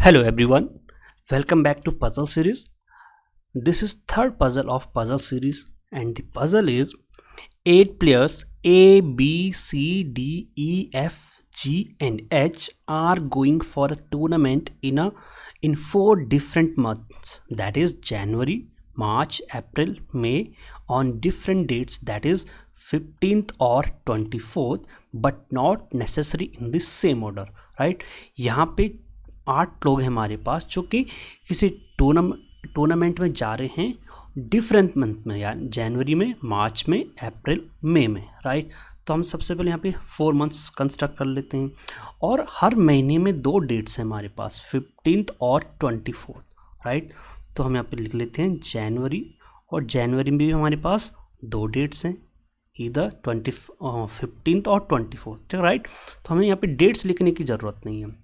Hello everyone, welcome back to puzzle series. This is third puzzle of puzzle series and the puzzle is 8 players A, B, C, D, E, F, G and H are going for a tournament in 4 different months, that is January, March, April, May, on different dates, that is 15th or 24th, but not necessary in the same order, right? यहाँ पे 8 लोग हैं हमारे पास जो कि किसी tournament में जा रहे हैं डिफरेंट मंथ में, यानी जनवरी में, मार्च में, अप्रैल, मई में, राइट। तो हम सबसे पहले यहाँ पे 4 मंथ्स कंस्ट्रक्ट कर लेते हैं और हर महीने में 2 डेट्स हैं हमारे पास, 15th और 24th, राइट। तो हम यहाँ पे लिख लेते हैं जनवरी, और जनवरी में भी हमारे पास 2 डेट्स हैं, इधर 15th और 24th, ठीक है, राइट। तो हमें यहाँ पे डेट्स लिखने की ज़रूरत नहीं है।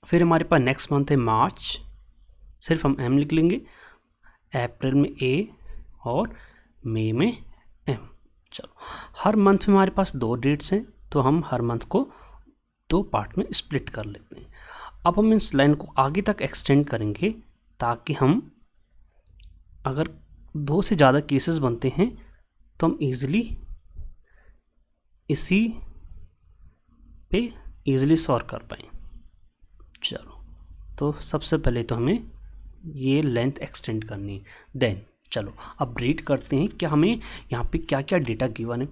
फिर हमारे पास नेक्स्ट मंथ है मार्च, सिर्फ हम एम लिख लेंगे, अप्रैल में ए और मई में एम। चलो, हर मंथ में हमारे पास 2 डेट्स हैं तो हम हर मंथ को 2 पार्ट में स्प्लिट कर लेते हैं। अब हम इस लाइन को आगे तक एक्सटेंड करेंगे ताकि हम, अगर 2 से ज़्यादा केसेस बनते हैं तो हम इजीली इसी पे इजीली सॉल्व कर पाएँ। चलो, तो सबसे पहले तो हमें ये लेंथ एक्सटेंड करनी है। देन चलो अब रीड करते हैं कि हमें यहाँ पे क्या क्या डेटा गिवन है।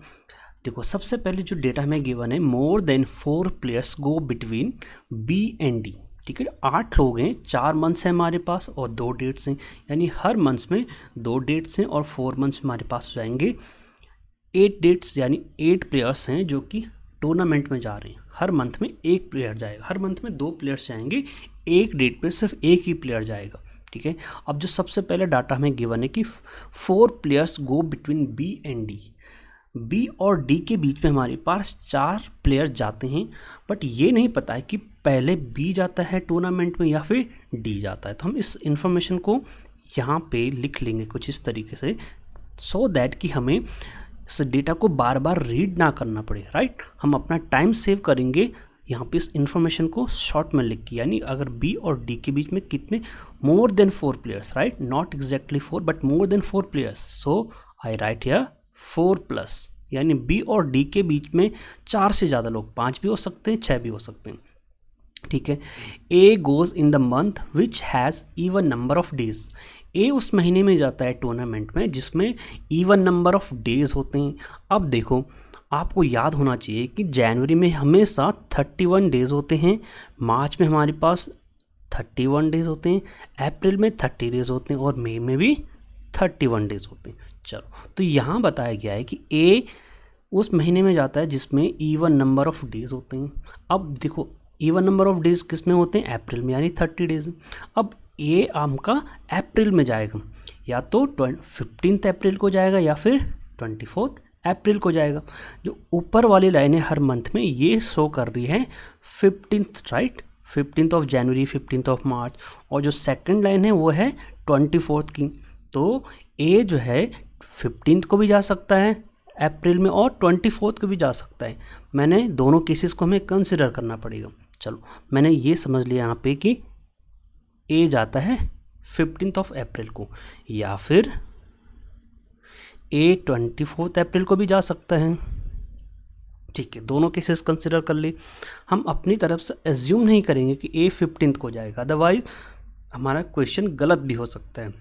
देखो, सबसे पहले जो डेटा हमें गिवन है, more than 4 players go between B and D, ठीक है। 8 लोग हैं, 4 मंथ्स हैं हमारे पास और 2 डेट्स हैं, यानी हर मंथ्स में 2 डेट्स हैं और 4 मंथ्स हमारे पास हो जाएंगे 8 डेट्स, यानी 8 प्लेयर्स हैं जो कि टूर्नामेंट में जा रहे हैं। हर मंथ में 1 प्लेयर जाएगा, हर मंथ में 2 प्लेयर्स जाएंगे, एक डेट पे सिर्फ 1 ही प्लेयर जाएगा, ठीक है। अब जो सबसे पहले डाटा हमें गिवन है कि 4 players go between B and D, B और डी के बीच में हमारे पास 4 प्लेयर्स जाते हैं, बट ये नहीं पता है कि पहले बी जाता है टूर्नामेंट में या फिर डी जाता है। तो हम इस इंफॉर्मेशन को यहाँ पे लिख लेंगे कुछ इस तरीके से, सो दैट कि हमें इस डेटा को बार बार रीड ना करना पड़े, राइट। हम अपना टाइम सेव करेंगे यहाँ पे इस इंफॉर्मेशन को शॉर्ट में लिख के, यानी अगर बी और डी के बीच में कितने, मोर than 4 players, right, not exactly 4 but more than 4 players, so I right here 4+, यानी बी और डी के बीच में 4 से ज़्यादा लोग, 5 भी हो सकते हैं, 6 भी हो सकते हैं, ठीक है। A goes in the month which has even number of days, A उस महीने में जाता है टूर्नामेंट में जिसमें इवन नंबर ऑफ डेज होते हैं। अब देखो, आपको याद होना चाहिए कि जनवरी में हमेशा 31 डेज होते हैं, मार्च में हमारे पास 31 डेज होते हैं, अप्रैल में 30 डेज होते हैं और मई में भी 31 डेज होते हैं। चलो, तो यहाँ बताया गया है कि ए उस महीने में जाता है जिसमें इवन नंबर ऑफ डेज होते हैं। अब देखो, इवन नंबर ऑफ डेज किस में होते हैं, अप्रैल में, यानी 30 डेज। अब ए आपका अप्रैल में जाएगा, या तो 15 अप्रैल को जाएगा या फिर 24 अप्रैल को जाएगा। जो ऊपर वाली लाइन है हर मंथ में, ये शो कर रही है 15th, right, 15th of January, 15th of March, और जो सेकंड लाइन है वो है 24th की। तो ए जो है 15th को भी जा सकता है अप्रैल में और 24th को भी जा सकता है। मैंने दोनों केसेस को हमें कंसिडर करना पड़ेगा। चलो, मैंने ये समझ लिया यहाँ पे कि ए जाता है 15th ऑफ अप्रैल को, या फिर ए 24th अप्रैल को भी जा सकता है, ठीक है। दोनों केसेस कंसिडर कर ले। हम अपनी तरफ से एज्यूम नहीं करेंगे कि ए 15th को जाएगा, अदरवाइज हमारा क्वेश्चन गलत भी हो सकता है।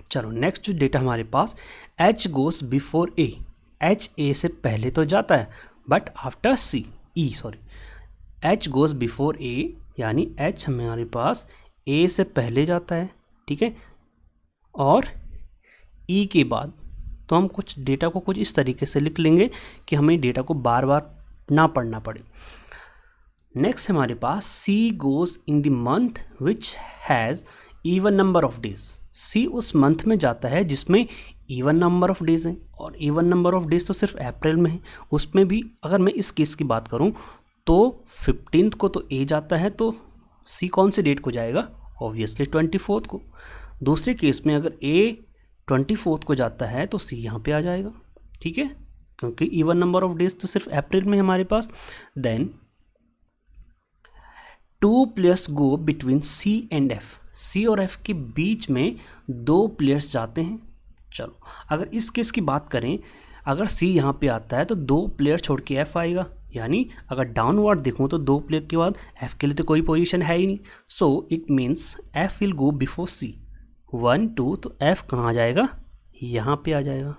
चलो, नेक्स्ट जो डेटा हमारे पास, H goes before A, H A से पहले तो जाता है but after C, H goes before A, यानी एच हमारे पास ए से पहले जाता है, ठीक है, और ई के बाद। तो हम कुछ डेटा को कुछ इस तरीके से लिख लेंगे कि हमें डेटा को बार बार ना पढ़ना पड़े। नेक्स्ट हमारे पास C goes in the month which has even number of days, C उस मंथ में जाता है जिसमें इवन नंबर ऑफ डेज हैं, और इवन नंबर ऑफ डेज तो सिर्फ अप्रैल में है। उसमें भी अगर मैं इस केस की बात करूं तो 15th को तो ए जाता है, तो सी कौन सी डेट को जाएगा, ऑब्वियसली 24th को। दूसरे केस में अगर ए 24th को जाता है तो सी यहाँ पे आ जाएगा, ठीक है, क्योंकि इवन नंबर ऑफ डेज तो सिर्फ अप्रैल में हमारे पास। Then two players go between C and F, C और एफ के बीच में 2 प्लेयर्स जाते हैं। चलो अगर इस केस की बात करें, अगर सी यहाँ पे आता है तो 2 प्लेयर छोड़ के एफ आएगा, यानी अगर डाउनवर्ड देखूँ तो 2 प्लेयर के बाद एफ के लिए तो कोई पोजीशन है ही नहीं। So it means F will go before C 1 2, तो एफ कहाँ आ जाएगा, यहाँ पे आ जाएगा।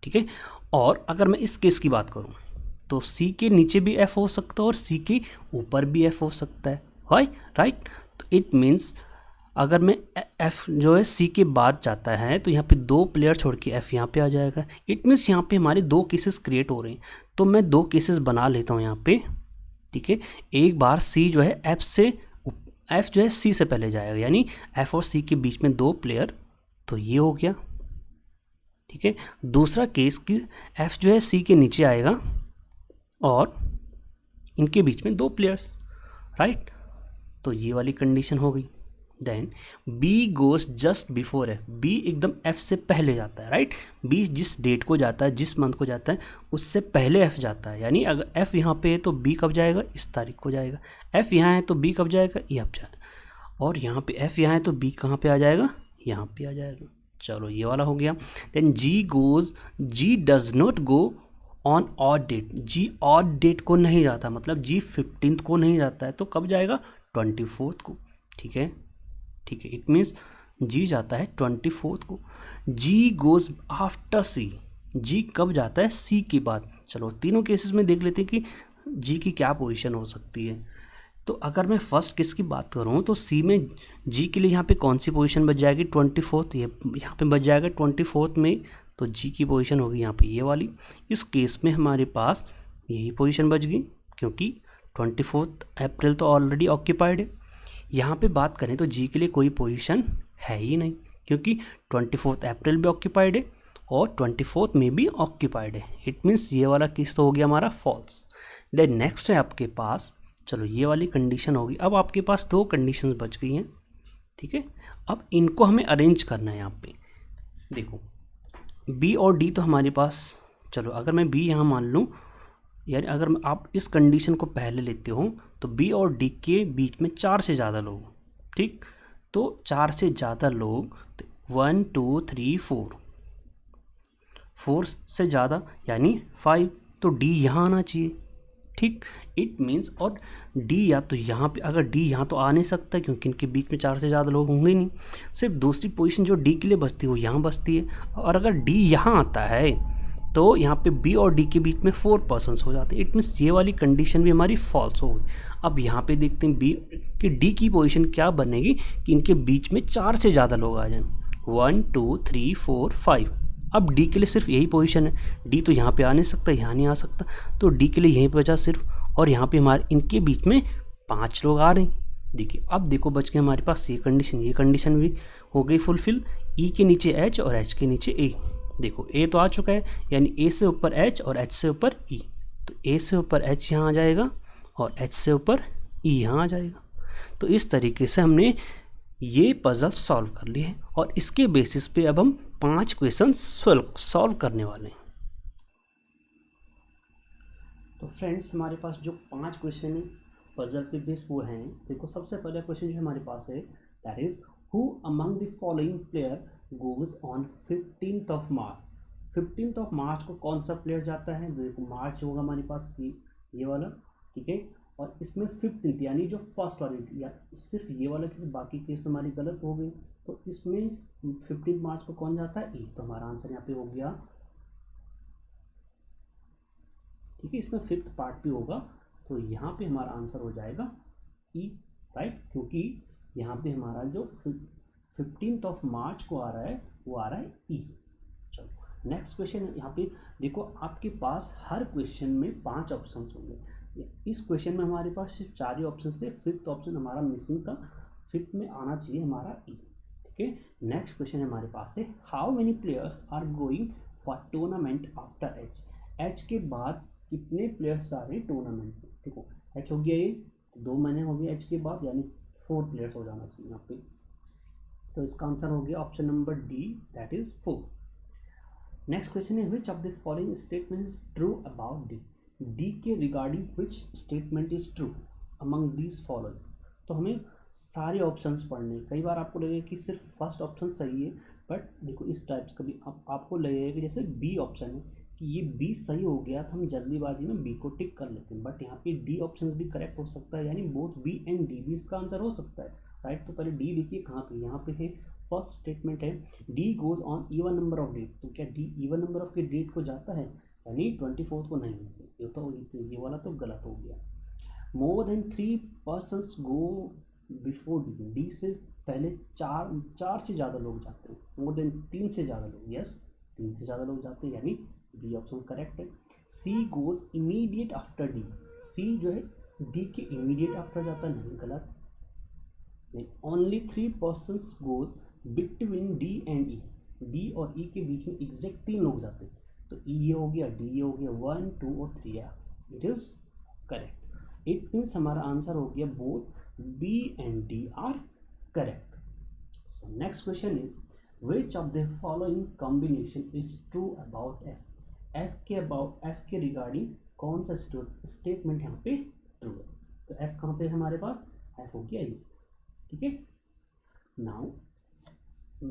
ठीक है, और अगर मैं इस केस की बात करूँ तो सी के नीचे भी एफ हो सकता है और सी के ऊपर भी एफ हो सकता है, राइट। तो इट मीन्स अगर मैं एफ जो है सी के बाद जाता है तो यहाँ पे 2 प्लेयर छोड़ के एफ यहाँ पे आ जाएगा। इट मीन्स यहाँ पे हमारे 2 केसेस क्रिएट हो रहे हैं, तो मैं 2 केसेस बना लेता हूँ यहाँ पे। ठीक है, एक बार सी जो है एफ जो है सी से पहले जाएगा, यानी एफ और सी के बीच में 2 प्लेयर, तो ये हो गया। ठीक है, दूसरा केस कि एफ जो है सी के नीचे आएगा और इनके बीच में 2 प्लेयर्स, राइट, तो ये वाली कंडीशन हो गई। Then B goes just before F, B एकदम एफ से पहले जाता है, राइट। बी जिस डेट को जाता है, जिस मंथ को जाता है, उससे पहले एफ जाता है, यानी अगर एफ यहाँ पे है तो बी कब जाएगा, इस तारीख को जाएगा। एफ यहाँ है तो बी कब जाएगा, ये अब जाएगा। और यहाँ पे एफ यहाँ है तो बी कहाँ पे आ जाएगा, यहाँ पे आ जाएगा। चलो ये वाला हो गया। Then G does not go on odd date, G odd date को नहीं जाता, मतलब जी 15th को नहीं जाता है, तो कब जाएगा, 24th को। ठीक है, इट मीन्स जी जाता है 24th को। जी गोज आफ्टर सी, जी कब जाता है, सी के बाद। चलो तीनों केसेस में देख लेते हैं कि जी की क्या पोजीशन हो सकती है। तो अगर मैं फर्स्ट केस की बात करूं तो सी में जी के लिए यहाँ पे कौन सी पोजीशन बच जाएगी, 24th, ये यहाँ पे बच जाएगा 24th में, तो जी की पोजीशन होगी यहाँ पे ये वाली। इस केस में हमारे पास यही पोजीशन बच गई, क्योंकि 24 अप्रैल तो ऑलरेडी ऑक्यूपाइड है। यहाँ पे बात करें तो जी के लिए कोई पोजीशन है ही नहीं, क्योंकि 24 अप्रैल भी ऑक्यूपाइड है और 24 में भी ऑक्यूपाइड है। इट मीन्स ये वाला केस तो हो गया हमारा फॉल्स। देन नेक्स्ट है आपके पास, चलो ये वाली कंडीशन होगी। अब आपके पास 2 कंडीशंस बच गई हैं। ठीक है, अब इनको हमें अरेंज करना है। यहाँ पे देखो बी और डी तो हमारे पास, चलो अगर मैं बी यहाँ मान लूँ, यानी अगर आप इस कंडीशन को पहले लेते हो तो बी और डी के बीच में 4 से ज़्यादा लोग, ठीक, तो 4 से ज़्यादा लोग, 1 2 3 4 से ज़्यादा यानी 5, तो डी यहाँ आना चाहिए। ठीक, इट मीन्स, और डी या तो यहाँ पे, अगर डी यहाँ तो आ नहीं सकता क्योंकि इनके बीच में 4 से ज़्यादा लोग होंगे ही नहीं, सिर्फ दूसरी पोजीशन जो डी के लिए बचती है वो यहाँ बचती है। और अगर डी यहाँ आता है तो यहाँ पे बी और डी के बीच में 4 पर्सन्स हो जाते हैं। इट मीन्स ये वाली कंडीशन भी हमारी फॉल्स हो गई। अब यहाँ पे देखते हैं बी कि डी की पोजीशन क्या बनेगी कि इनके बीच में 4 से ज़्यादा लोग आ जाएं, 1 2 3 4 5। अब डी के लिए सिर्फ यही पोजीशन है, डी तो यहाँ पे आ नहीं सकता, यहाँ नहीं आ सकता, तो डी के लिए यहीं पे बचा सिर्फ, और यहाँ पे हमारे इनके बीच में 5 लोग आ रहे हैं। देखिए अब देखो बच के हमारे पास ये कंडीशन भी हो गई फुलफिल। ई के नीचे एच और एच के नीचे ए, देखो ए तो आ चुका है, यानी ए से ऊपर एच और एच से ऊपर ई, तो ए से ऊपर एच यहाँ आ जाएगा और एच से ऊपर ई यहाँ आ जाएगा। तो इस तरीके से हमने ये पजल सॉल्व कर लिए हैं और इसके बेसिस पे अब हम 5 क्वेश्चन सॉल्व करने वाले हैं। तो फ्रेंड्स हमारे पास जो 5 क्वेश्चन है पजल पे बेस वो हैं। देखो सबसे पहला क्वेश्चन जो हमारे पास है that is who among the following player goes on 15th of March. 15th of March को कौन सा प्लेयर जाता है, देखो मार्च होगा हमारे पास ये वाला, ठीक है, और इसमें 15th यानी जो फर्स्ट वाली, या सिर्फ ये वाला केस, बाकी केस हमारी गलत हो गई। तो इसमें 15 मार्च को कौन जाता है, ई, तो हमारा आंसर यहाँ पे हो गया, ठीक है। इसमें 5th पार्ट भी होगा, तो यहाँ पे हमारा आंसर हो जाएगा ई, राइट, क्योंकि यहाँ पे हमारा जो 15th ऑफ मार्च को आ रहा है वो आ रहा है ई। चलो नेक्स्ट क्वेश्चन है। यहाँ पे देखो आपके पास हर क्वेश्चन में 5 ऑप्शन होंगे। इस क्वेश्चन में हमारे पास सिर्फ 4 ही ऑप्शन थे, 5th ऑप्शन हमारा मिसिंग था, 5th में आना चाहिए हमारा ई, ठीक है। नेक्स्ट क्वेश्चन हमारे पास है how many players are going for tournament after H. H के बाद कितने प्लेयर्स आ रहे हैं टूर्नामेंट में, देखो एच हो गया ये, 2 महीने हो गया एच के बाद, यानी 4 प्लेयर्स हो जाना चाहिए यहाँ पे। तो इसका आंसर हो गया option number D, that is 4। Next question है which of the following statement is true about D. D के regarding which statement is true among these following. तो हमें सारे ऑप्शंस पढ़ने। कई बार आपको लगेगा कि सिर्फ फर्स्ट ऑप्शन सही है, बट देखो इस टाइप्स का भी आपको लगेगा कि जैसे बी ऑप्शन है कि ये बी सही हो गया तो हम जल्दीबाजी में बी को टिक कर लेते हैं, बट यहाँ पे डी ऑप्शन भी करेक्ट हो सकता है, यानी बोथ बी एंड डी भी इसका आंसर हो सकता है, राइट। तो पहले डी देखिए कहाँ पे, यहाँ पे है, फर्स्ट स्टेटमेंट है D goes on even number of date. तो क्या डी इवन नंबर ऑफ के डेट को जाता है, यानी 24 को नहीं, ये वाला तो गलत हो गया। More than 3 persons go before D, D से पहले चार से ज़्यादा लोग जाते हैं, मोर देन 3 से ज़्यादा लोग, यस 3 से ज़्यादा लोग जाते हैं, यानी बी ऑप्शन करेक्ट है। She goes immediate after D, सी जो है डी के इमीडिएट आफ्टर जाता है, नहीं, गलत। Only 3 persons goes between D and E, D और ई के बीच में एग्जैक्ट 3 लोग जाते हैं, तो ई ये हो गया, डी ये हो गया, 1 2 और 3 है, it is correct. It means हमारा आंसर हो गया both B and D are correct. So next question is which of the following combination is true about F, F के रिगार्डिंग कौन सा स्टेटमेंट यहाँ पे ट्रू है। तो एफ कहाँ पे हमारे पास, एफ हो गया ये, ठीक है। नाउ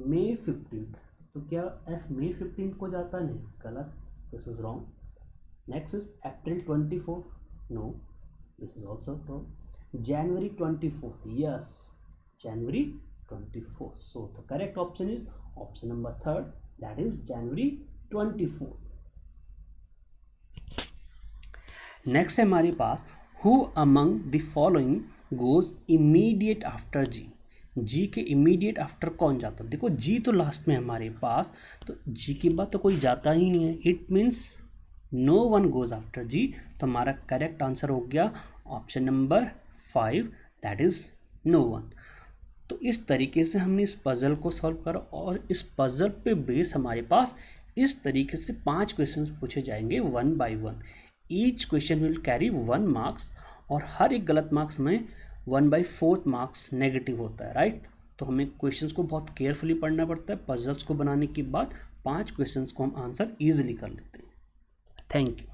May 15th, तो क्या एफ May 15th को जाता है, नहीं, गलत, this is wrong. Next is April 24, no, this is also wrong. January 24th, yes, January 24th, so the correct option is option number 3rd, that is January 24th। Next है हमारे पास who among the following goes immediate after G, G के immediate after कौन जाता है। देखो जी तो last में हमारे पास, तो जी के बाद तो कोई जाता ही नहीं है, it means no one goes after G. तो हमारा करेक्ट आंसर हो गया option number 5, that is no one. तो इस तरीके से हमने इस पजल को सॉल्व करा, और इस पजल पे बेस हमारे पास इस तरीके से 5 क्वेश्चंस पूछे जाएंगे 1 by 1। Each question will carry 1 marks, और हर एक गलत मार्क्स में 1/4 मार्क्स नेगेटिव होता है, राइट। तो हमें क्वेश्चंस को बहुत केयरफुली पढ़ना पड़ता है। पजल्स को बनाने के बाद 5 क्वेश्चंस को हम आंसर ईजिली कर लेते हैं। Thank you.